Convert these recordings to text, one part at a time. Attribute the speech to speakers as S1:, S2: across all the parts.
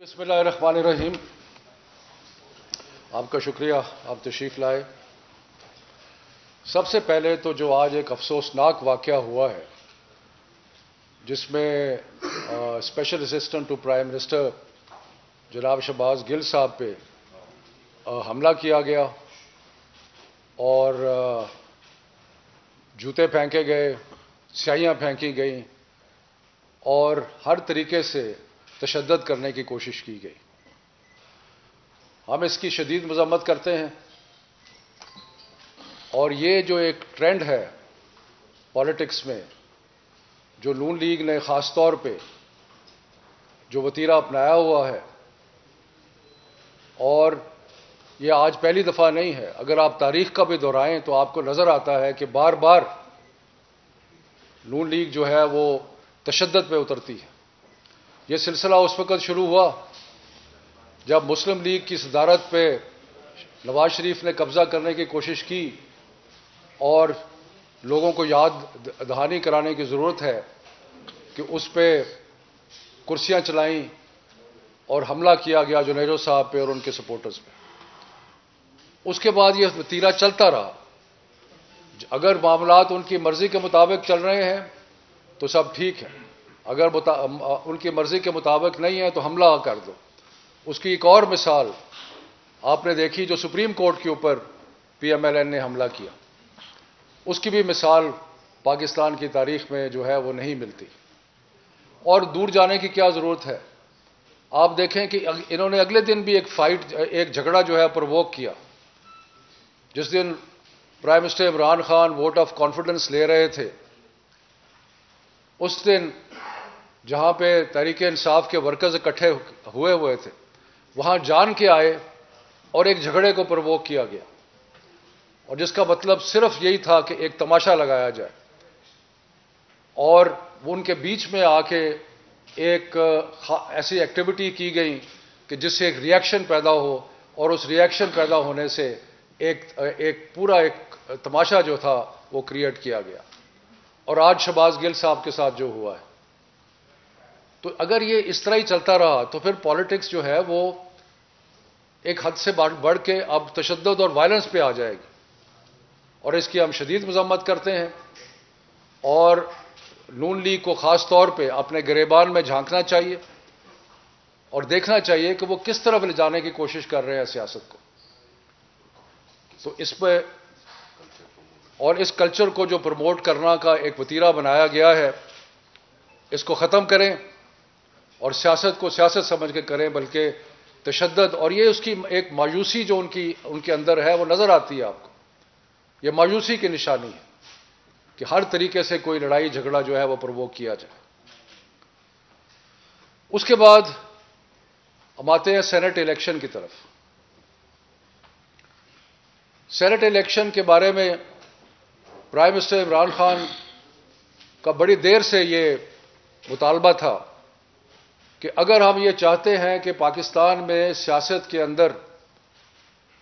S1: بسم اللہ الرحمن الرحیم. آپ کا شکریہ، آپ تشریف لائے. سب سے پہلے تو جو آج ایک افسوسناک واقعہ ہوا ہے جس میں special assistant to prime minister جناب شہباز گل صاحب پہ حملہ کیا گیا اور جوتے پھینکے گئے، سیاہیاں پھینکی گئیں اور ہر طریقے سے تشدد کرنے کی کوشش کی گئی. ہم اس کی شدید مذمت کرتے ہیں اور یہ جو ایک ٹرینڈ ہے پالیٹکس میں جو نون لیگ نے خاص طور پہ جو وتیرہ اپنایا ہوا ہے، اور یہ آج پہلی دفعہ نہیں ہے، اگر آپ تاریخ کا بھی دہرائیں تو آپ کو نظر آتا ہے کہ بار بار نون لیگ جو ہے وہ تشدد پہ اترتی ہے. یہ سلسلہ اس وقت شروع ہوا جب مسلم لیگ کی صدارت پہ نواز شریف نے قبضہ کرنے کی کوشش کی اور لوگوں کو یاد دہانی کرانے کی ضرورت ہے کہ اس پہ کرسیاں چلائیں اور حملہ کیا گیا جنیرو صاحب پہ اور ان کے سپورٹرز پہ. اس کے بعد یہ وتیرہ چلتا رہا. اگر معاملات ان کی مرضی کے مطابق چل رہے ہیں تو سب ٹھیک ہے، اگر ان کی مرضی کے مطابق نہیں ہے تو حملہ کر دو. اس کی ایک اور مثال آپ نے دیکھی جو سپریم کورٹ کے اوپر پی ایم ایل این نے حملہ کیا. اس کی بھی مثال پاکستان کی تاریخ میں جو ہے وہ نہیں ملتی. اور دور جانے کی کیا ضرورت ہے؟ آپ دیکھیں کہ انہوں نے اگلے دن بھی ایک جھگڑا جو ہے پرووک کیا. جس دن prime minister Imran Khan vote of confidence لے رہے تھے، اس دن جہاں پہ تحریک انصاف کے ورکرز اکٹھے ہوئے تھے وہاں جان کے آئے اور ایک جھگڑے کو پرووک کیا گیا، اور جس کا مطلب صرف یہی تھا کہ ایک تماشا لگایا جائے. اور وہ ان کے بیچ میں آ کے ایک ایسی ایکٹیویٹی کی گئی کہ جس سے ایک ری ایکشن پیدا ہو، اور اس ری ایکشن پیدا ہونے سے ایک پورا تماشا جو تھا وہ کریٹ کیا گیا. اور آج شہباز گل صاحب کے ساتھ جو ہوا ہے، تو اگر یہ اس طرح ہی چلتا رہا تو پھر پالیٹکس جو ہے وہ ایک حد سے بڑھ کے اب تشدد اور وائلنس پہ آ جائے گی، اور اس کی ہم شدید مذمت کرتے ہیں. اور نون لیگ کو خاص طور پہ اپنے گریبان میں جھانکنا چاہیے اور دیکھنا چاہیے کہ وہ کس طرف لے جانے کی کوشش کر رہے ہیں سیاست کو. تو اس پہ اور اس کلچر کو جو پروموٹ کرنا کا ایک وتیرہ بنایا گیا ہے، اس کو ختم کریں اور سیاست کو سیاست سمجھ کے کریں، بلکہ تشدد اور یہ اس کی ایک مایوسی جو ان کے اندر ہے وہ نظر آتی ہے آپ کو. یہ مایوسی کی نشانی ہے کہ ہر طریقے سے کوئی لڑائی جھگڑا جو ہے وہ پرووک کیا جائے. اس کے بعد ہم آتے ہیں سینٹ الیکشن کی طرف. سینٹ الیکشن کے بارے میں پرائم منسٹر عمران خان کا بڑی دیر سے یہ مطالبہ تھا کہ اگر ہم یہ چاہتے ہیں کہ پاکستان میں سیاست کے اندر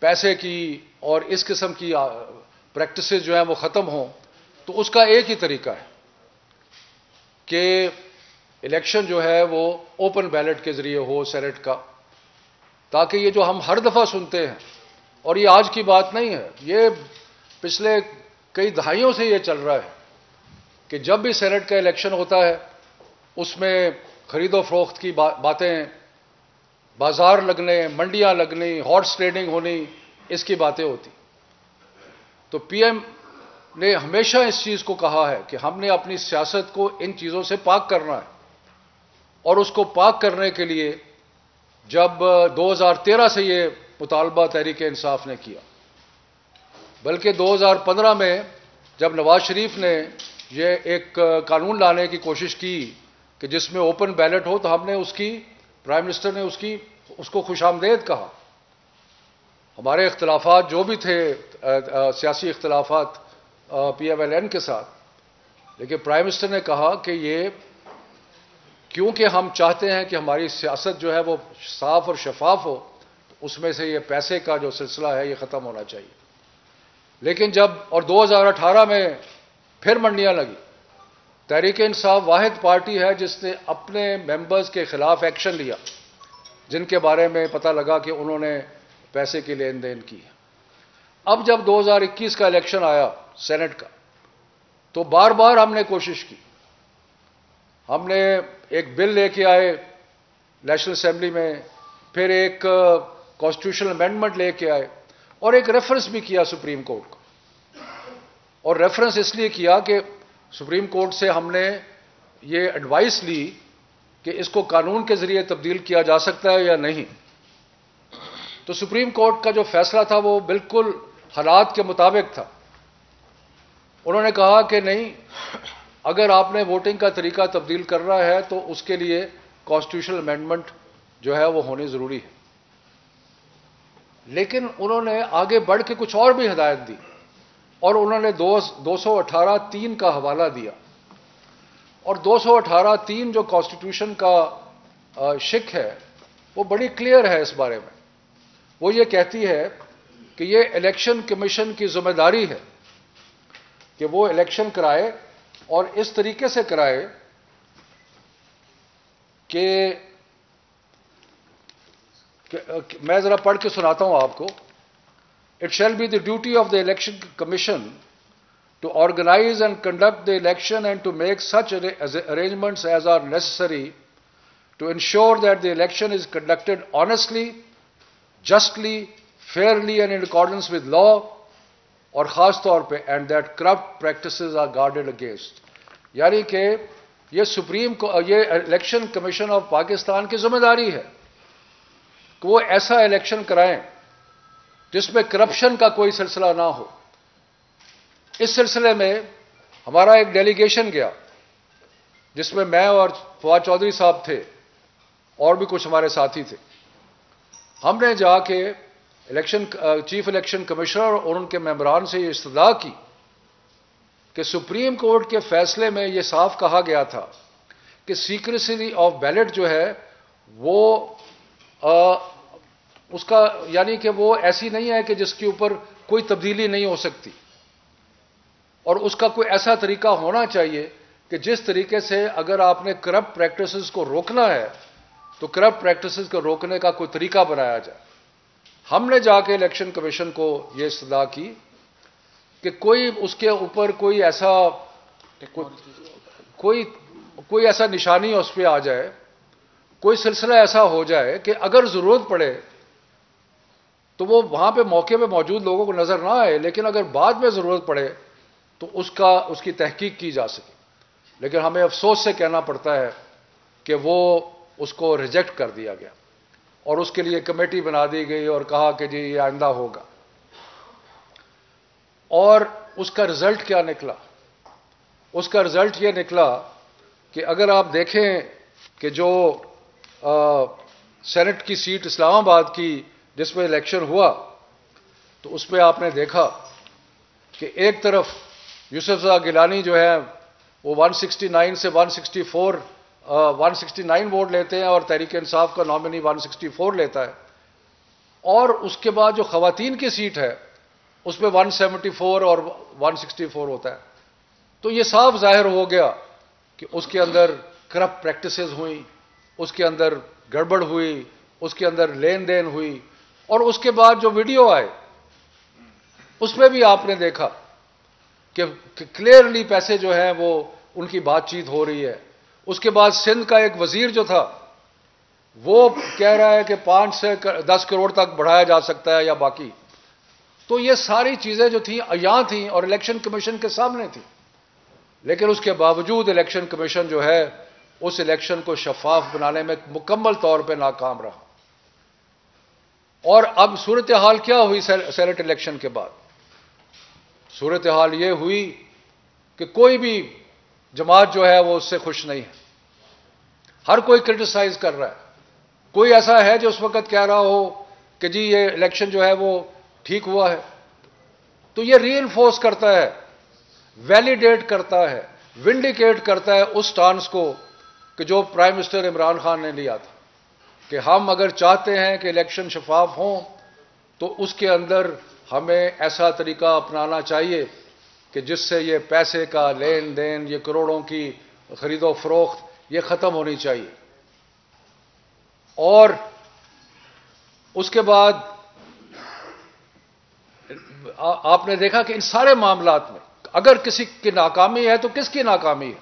S1: پیسے کی اور اس قسم کی پریکٹسز جو ہیں وہ ختم ہوں تو اس کا ایک ہی طریقہ ہے کہ الیکشن جو ہے وہ اوپن بیلٹ کے ذریعے ہو سینٹ کا، تاکہ یہ جو ہم ہر دفعہ سنتے ہیں، اور یہ آج کی بات نہیں ہے، یہ پچھلے کئی دہائیوں سے یہ چل رہا ہے کہ جب بھی سینٹ کا الیکشن ہوتا ہے اس میں خرید و فروخت کی باتیں، بازار لگنے، منڈیاں لگنی، ہارس ٹریڈنگ ہونی، اس کی باتیں ہوتی. تو پی ایم نے ہمیشہ اس چیز کو کہا ہے کہ ہم نے اپنی سیاست کو ان چیزوں سے پاک کرنا ہے، اور اس کو پاک کرنے کے لیے جب 2013 سے یہ مطالبہ تحریک انصاف نے کیا، بلکہ 2015 میں جب نواز شریف نے یہ ایک قانون لانے کی کوشش کی کہ جس میں اوپن بیلٹ ہو، تو ہم نے پرائم منسٹر نے اس کو خوش آمدید کہا. ہمارے اختلافات جو بھی تھے، سیاسی اختلافات پی ایم ایل این کے ساتھ، لیکن پرائم منسٹر نے کہا کہ یہ کیونکہ ہم چاہتے ہیں کہ ہماری سیاست جو ہے وہ صاف اور شفاف ہو، اس میں سے یہ پیسے کا جو سلسلہ ہے یہ ختم ہونا چاہیے. لیکن جب 2018 میں پھر منڈیاں لگی، تحریک انصاف واحد پارٹی ہے جس نے اپنے ممبرز کے خلاف ایکشن لیا، جن کے بارے میں پتہ لگا کہ انہوں نے پیسے کی لین دین کی ہے۔ اب جب 2021 کا الیکشن آیا سینٹ کا، تو بار بار ہم نے کوشش کی، ہم نے ایک بل لے کے آئے نیشنل اسمبلی میں، پھر ایک کانسٹیٹیوشنل امینڈمنٹ لے کے آئے، اور ایک ریفرنس بھی کیا سپریم کورٹ کو۔ اور ریفرنس اس لیے کیا کہ سپریم کورٹ سے ہم نے یہ ایڈوائس لی کہ اس کو قانون کے ذریعے تبدیل کیا جا سکتا ہے یا نہیں۔ تو سپریم کورٹ کا جو فیصلہ تھا وہ بالکل حالات کے مطابق تھا۔ انہوں نے کہا کہ نہیں، اگر آپ نے ووٹنگ کا طریقہ تبدیل کرنا ہے تو اس کے لیے کانسٹیٹیوشنل امینڈمنٹ جو ہے وہ ہونی ضروری ہے۔ لیکن انہوں نے آگے بڑھ کے کچھ اور بھی ہدایت دی، اور انہوں نے 218(3) کا حوالہ دیا، اور 218(3) جو کانسٹیٹیوشن کا شق ہے وہ بڑی کلیئر ہے اس بارے میں۔ وہ یہ کہتی ہے کہ یہ الیکشن کمیشن کی ذمہ داری ہے کہ وہ الیکشن کرائے، اور اس طریقے سے کرائے کہ میں ذرا پڑھ کے سناتا ہوں آپ کو۔ It shall be the duty of the Election Commission to organize and conduct the election and to make such arrangements as are necessary to ensure that the election is conducted honestly, justly, fairly and in accordance with law, اور خاص طور پہ and that corrupt practices are guarded against, یعنی کہ یہ election commission of Pakistan کی ذمہ داری ہے کہ وہ ایسا الیکشن کرائیں جس میں کرپشن کا کوئی سلسلہ نہ ہو۔ اس سلسلے میں ہمارا ایک ڈیلیگیشن گیا جس میں میں اور فواد چودھری صاحب تھے، اور بھی کچھ ہمارے ساتھی تھے۔ ہم نے جا کے چیف الیکشن کمشنر اور ان کے ممبران سے یہ استدعا کی کہ سپریم کورٹ کے فیصلے میں یہ صاف کہا گیا تھا کہ سیکریسی آف بیلٹ جو ہے وہ اس کا یعنی کہ وہ ایسی نہیں ہے کہ جس کے اوپر کوئی تبدیلی نہیں ہو سکتی، اور اس کا کوئی ایسا طریقہ ہونا چاہیے کہ جس طریقے سے اگر آپ نے کرپٹ پریکٹسز کو روکنا ہے تو کرپٹ پریکٹسز کو روکنے کا کوئی طریقہ بنایا جائے۔ ہم نے جا کے الیکشن کمیشن کو یہ استدعا کی کہ کوئی اس کے اوپر کوئی ایسا نشانی اس پہ آ جائے، کوئی سلسلہ ایسا ہو جائے کہ اگر ضرورت پڑے تو وہ وہاں پہ موقع پہ موجود لوگوں کو نظر نہ آئے، لیکن اگر بعد میں ضرورت پڑے تو اس کی تحقیق کی جا سکے۔ لیکن ہمیں افسوس سے کہنا پڑتا ہے کہ وہ اس کو ریجیکٹ کر دیا گیا، اور اس کے لیے کمیٹی بنا دی گئی اور کہا کہ جی یہ آئندہ ہوگا۔ اور اس کا رزلٹ کیا نکلا؟ اس کا رزلٹ یہ نکلا کہ اگر آپ دیکھیں کہ جو سینٹ کی سیٹ اسلام آباد کی جس میں الیکشن ہوا، تو اس میں آپ نے دیکھا کہ ایک طرف یوسف زئی گیلانی جو ہے وہ 169 سے 169 ووٹ لیتے ہیں، اور تحریک انصاف کا نامنی 164 لیتا ہے، اور اس کے بعد جو خواتین کی سیٹ ہے اس میں 174 اور 164 ہوتا ہے۔ تو یہ صاف ظاہر ہو گیا کہ اس کے اندر کرپٹ پریکٹسز ہوئیں، اس کے اندر گڑبڑ ہوئی، اس کے اندر لین دین ہوئی۔ اور اس کے بعد جو ویڈیو آئے اس میں بھی آپ نے دیکھا کہ کلیئرلی پیسے جو ہیں وہ ان کی بات چیت ہو رہی ہے۔ اس کے بعد سندھ کا ایک وزیر جو تھا وہ کہہ رہا ہے کہ 5 سے 10 کروڑ تک بڑھایا جا سکتا ہے یا باقی۔ تو یہ ساری چیزیں جو تھیں عیاں تھیں اور الیکشن کمیشن کے سامنے تھیں، لیکن اس کے باوجود الیکشن کمیشن جو ہے اس الیکشن کو شفاف بنانے میں مکمل طور پہ ناکام رہا۔ اور اب صورتحال کیا ہوئی سینٹ الیکشن کے بعد؟ صورتحال یہ ہوئی کہ کوئی بھی جماعت جو ہے وہ اس سے خوش نہیں ہے، ہر کوئی کرٹیسائز کر رہا ہے۔ کوئی ایسا ہے جو اس وقت کہہ رہا ہو کہ جی یہ الیکشن جو ہے وہ ٹھیک ہوا ہے؟ تو یہ ری انفورس کرتا ہے، ویلیڈیٹ کرتا ہے، ونڈیکیٹ کرتا ہے اس سٹانس کو کہ جو پرائم منسٹر عمران خان نے لیا تھا کہ ہم اگر چاہتے ہیں کہ الیکشن شفاف ہوں تو اس کے اندر ہمیں ایسا طریقہ اپنانا چاہیے کہ جس سے یہ پیسے کا لین دین، یہ کروڑوں کی خرید و فروخت، یہ ختم ہونی چاہیے۔ اور اس کے بعد آپ نے دیکھا کہ ان سارے معاملات میں اگر کسی کی ناکامی ہے تو کس کی ناکامی ہے؟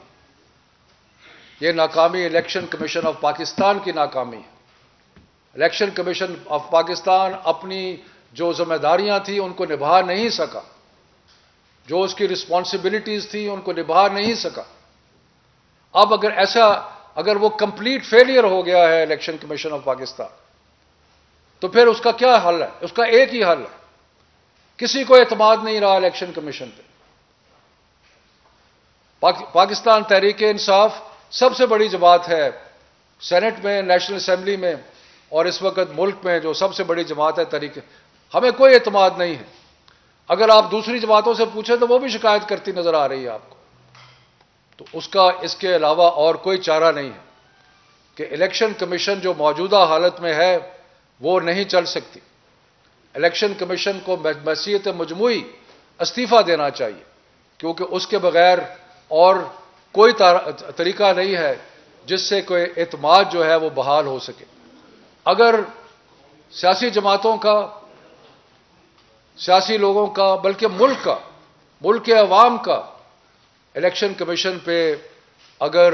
S1: یہ ناکامی الیکشن کمیشن آف پاکستان کی ناکامی ہے۔ الیکشن کمیشن آف پاکستان اپنی جو ذمہ داریاں تھیں ان کو نبھا نہیں سکا، جو اس کی رسپانسبلٹیز تھیں ان کو نبھا نہیں سکا۔ اب اگر وہ کمپلیٹ فیلئر ہو گیا ہے الیکشن کمیشن آف پاکستان، تو پھر اس کا کیا حل ہے؟ اس کا ایک ہی حل ہے، کسی کو اعتماد نہیں رہا الیکشن کمیشن پہ۔ پاکستان تحریک انصاف سب سے بڑی جماعت ہے سینٹ میں، نیشنل اسمبلی میں، اور اس وقت ملک میں جو سب سے بڑی جماعت ہے تحریک، ہمیں کوئی اعتماد نہیں ہے۔ اگر آپ دوسری جماعتوں سے پوچھیں تو وہ بھی شکایت کرتی نظر آ رہی ہے آپ کو۔ تو اس کے علاوہ اور کوئی چارہ نہیں ہے کہ الیکشن کمیشن جو موجودہ حالت میں ہے وہ نہیں چل سکتی۔ الیکشن کمیشن کو بحیثیت مجموعی استعفیٰ دینا چاہیے، کیونکہ اس کے بغیر اور کوئی طریقہ نہیں ہے جس سے کوئی اعتماد جو ہے وہ بحال ہو سکے۔ اگر سیاسی جماعتوں کا، سیاسی لوگوں کا، بلکہ ملک کے عوام کا الیکشن کمیشن پہ اگر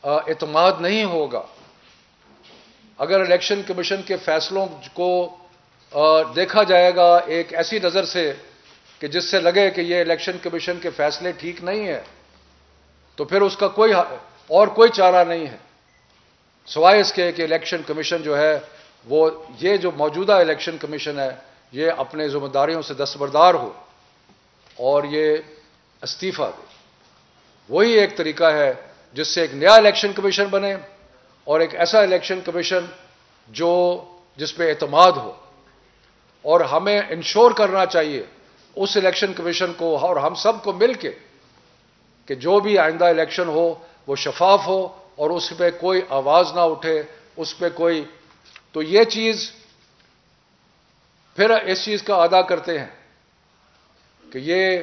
S1: اعتماد نہیں ہوگا، اگر الیکشن کمیشن کے فیصلوں کو دیکھا جائے گا ایک ایسی نظر سے کہ جس سے لگے کہ یہ الیکشن کمیشن کے فیصلے ٹھیک نہیں ہیں، تو پھر اس کا کوئی چارہ نہیں ہے سوائے اس کے کہ الیکشن کمیشن جو ہے وہ، یہ جو موجودہ الیکشن کمیشن ہے، یہ اپنے ذمہ داریوں سے دستبردار ہو اور یہ استعفیٰ دے۔ وہی ایک طریقہ ہے جس سے ایک نیا الیکشن کمیشن بنے، اور ایک ایسا الیکشن کمیشن جس پہ اعتماد ہو۔ اور ہمیں انشور کرنا چاہیے اس الیکشن کمیشن کو اور ہم سب کو مل کے کہ جو بھی آئندہ الیکشن ہو وہ شفاف ہو اور اس پہ کوئی آواز نہ اٹھے، اس پہ کوئی، تو یہ چیز پھر اس چیز کا ادا کرتے ہیں کہ یہ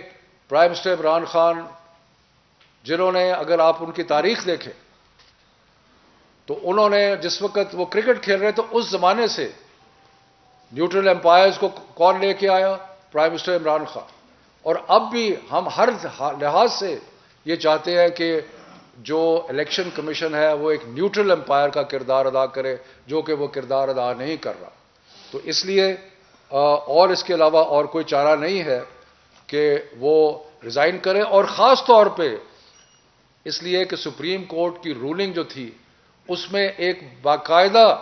S1: پرائم منسٹر عمران خان، جنہوں نے، اگر آپ ان کی تاریخ دیکھیں تو انہوں نے جس وقت وہ کرکٹ کھیل رہے تو اس زمانے سے نیوٹرل امپائرز کو کون لے کے آیا؟ Prime minister Imran Khan. اور اب بھی ہم ہر لحاظ سے یہ چاہتے ہیں کہ جو الیکشن کمیشن ہے وہ ایک نیوٹرل امپائر کا کردار ادا کرے، جو کہ وہ کردار ادا نہیں کر رہا۔ تو اس لیے اور اس کے علاوہ اور کوئی چارہ نہیں ہے کہ وہ ریزائن کرے، اور خاص طور پہ اس لیے کہ سپریم کورٹ کی رولنگ جو تھی اس میں ایک باقاعدہ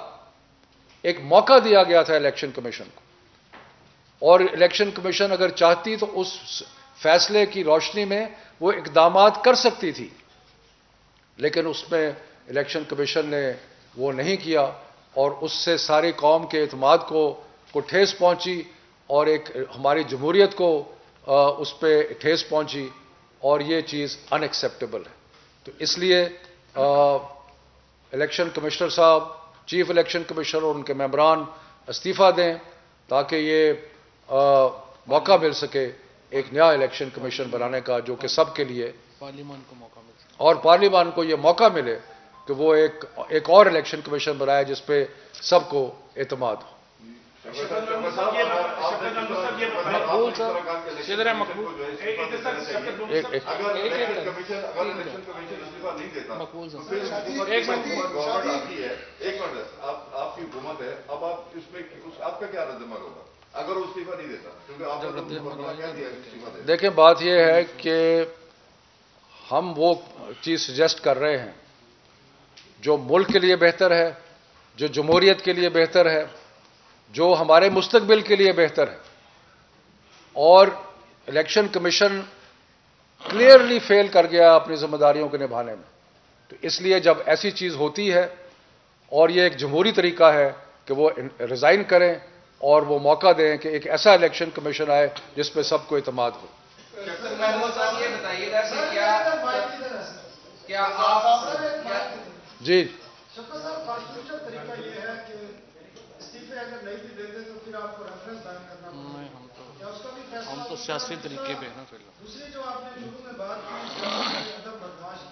S1: ایک موقع دیا گیا تھا الیکشن کمیشن کو، اور الیکشن کمیشن اگر چاہتی تو اس فیصلے کی روشنی میں وہ اقدامات کر سکتی تھی، لیکن اس میں الیکشن کمیشن نے وہ نہیں کیا، اور اس سے ساری قوم کے اعتماد کو ٹھیس پہنچی، اور ایک ہماری جمہوریت کو اس پہ ٹھیس پہنچی، اور یہ چیز ان ایکسیپٹیبل ہے۔ تو اس لیے الیکشن کمشنر صاحب، چیف الیکشن کمشنر اور ان کے ممبران استعفیٰ دیں تاکہ یہ موقع مل سکے ایک نیا الیکشن کمیشن بنانے کا، جو کہ سب کے لیے،
S2: پارلیمان کو موقع مل سکے
S1: اور پارلیمان کو یہ موقع ملے کہ وہ ایک اور الیکشن کمیشن بنائے جس پہ سب کو اعتماد ہو۔
S2: مقبول صاحب
S3: ایک منٹ آپ کی حکومت ہے، اب آپ اس میں آپ کا کیا رد عمل ہوگا اگر وہ استعفیٰ نہیں دیتا؟ کیونکہ آپ
S1: دیکھیں، بات یہ ہے کہ ہم وہ چیز سجیسٹ کر رہے ہیں جو ملک کے لیے بہتر ہے، جو جمہوریت کے لیے بہتر ہے، جو ہمارے مستقبل کے لیے بہتر ہے، اور الیکشن کمیشن کلیئرلی فیل کر گیا اپنی ذمہ داریوں کے نبھانے میں۔ تو اس لیے جب ایسی چیز ہوتی ہے اور یہ ایک جمہوری طریقہ ہے کہ وہ ریزائن کریں اور وہ موقع دیں کہ ایک ایسا الیکشن کمیشن آئے جس پہ سب کو اعتماد ہو۔
S4: محمود صاحب یہ بتائیے گا کہ کیا آپ
S1: جی
S5: شفقت صاحب، کانسٹیٹیوشنل طریقہ یہ ہے کہ استعفے اگر نہیں بھی دیتے تو پھر آپ کو ریفرنس دائر کرنا پڑتا ہے، کیا اس کا بھی فیصلہ؟
S2: ہم تو سیاسی طریقے پہ ہیں نا۔
S5: دوسری جو آپ نے شروع میں بات کی ادب بدماش کی،